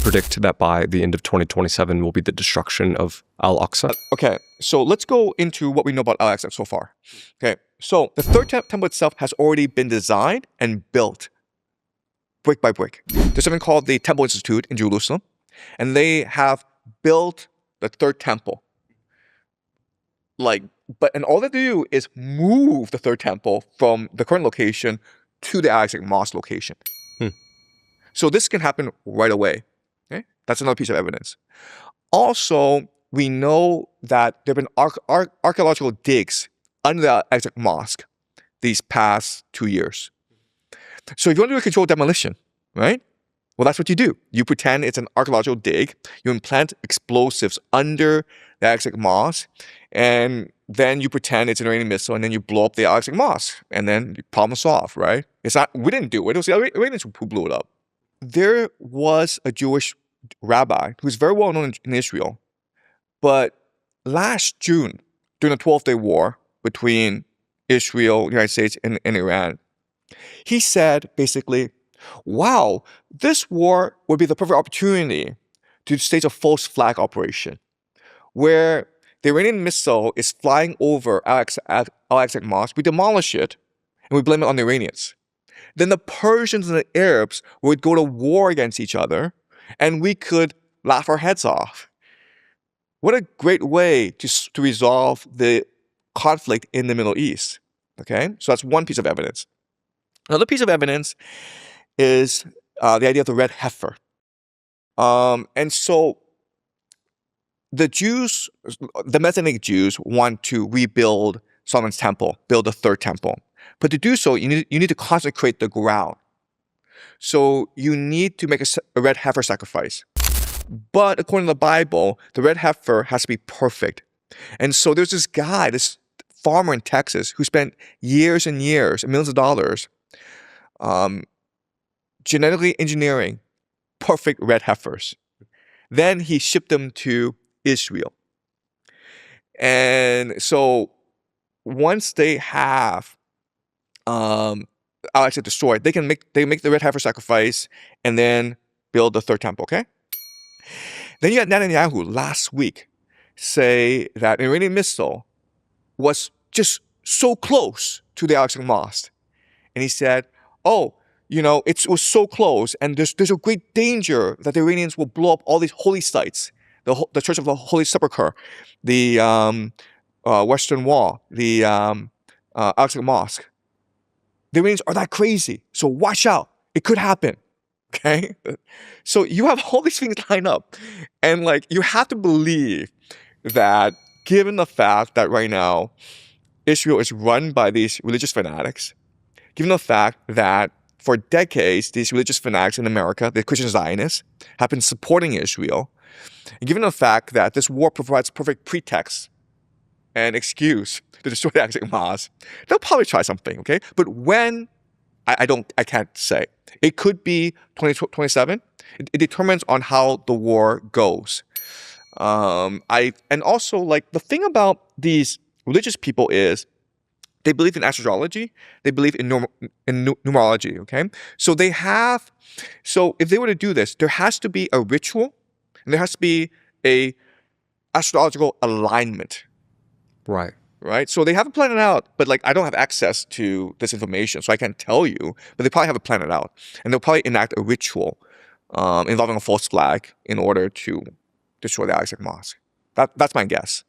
predict that by the end of 2027 will be the destruction of Al-Aqsa? Okay, so let's go into what we know about Al-Aqsa so far. Okay, so the third temple itself has already been designed and built brick by brick. There's something called the Temple Institute in Jerusalem, and they have built the third temple. And all they do is move the third temple from the current location to the Al-Aqsa Mosque location. So this can happen right away. Okay? That's another piece of evidence. Also, we know that there have been archaeological digs under the Al-Aqsa Mosque these past 2 years. So if you want to do a controlled demolition, right? Well, that's what you do. You pretend it's an archaeological dig. You implant explosives under the Aqsa Mosque, and then you pretend it's an Iranian missile, and then you blow up the Aqsa Mosque, and then problem solved, right? It's not. We didn't do it. It was the Iranians who blew it up. There was a Jewish rabbi who's very well known in Israel, but last June, during the 12-day war between Israel, the United States, and Iran, he said basically, wow, this war would be the perfect opportunity to stage a false flag operation where the Iranian missile is flying over Al-Aqsa Mosque. We demolish it and we blame it on the Iranians. Then the Persians and the Arabs would go to war against each other and we could laugh our heads off. What a great way to resolve the conflict in the Middle East. Okay, so that's one piece of evidence. Another piece of evidence is the idea of the red heifer. And so the Jews, the Messianic Jews, want to rebuild Solomon's temple, build a third temple. But to do so, you need to consecrate the ground. So you need to make a red heifer sacrifice. But according to the Bible, the red heifer has to be perfect. And so there's this guy, this farmer in Texas, who spent years and years, millions of dollars, genetically engineering perfect red heifers. Then he shipped them to Israel. And so once they have Al-Aqsa destroyed, they make the red heifer sacrifice and then build the third temple, okay? Then you had Netanyahu last week say that an Iranian missile was just so close to the Al-Aqsa Mosque. And he said, oh, you know, it was so close, and there's a great danger that the Iranians will blow up all these holy sites, the Church of the Holy Sepulchre, the Western Wall, the Aqsa Mosque. The Iranians are that crazy, so watch out. It could happen, okay? So you have all these things lined up, and you have to believe that given the fact that right now Israel is run by these religious fanatics, given the fact that for decades, these religious fanatics in America, the Christian Zionists, have been supporting Israel. And given the fact that this war provides perfect pretext and excuse to destroy the Aqsa Mosque, they'll probably try something, okay? But when, I can't say. It could be 2027. It determines on how the war goes. And also, the thing about these religious people is, they believe in astrology. They believe in numerology, okay? So if they were to do this, there has to be a ritual, and there has to be a astrological alignment. Right. Right? So they haven't planned it out, but I don't have access to this information, so I can't tell you, but they probably have it planned out. And they'll probably enact a ritual involving a false flag in order to destroy the Aqsa Mosque. That's my guess.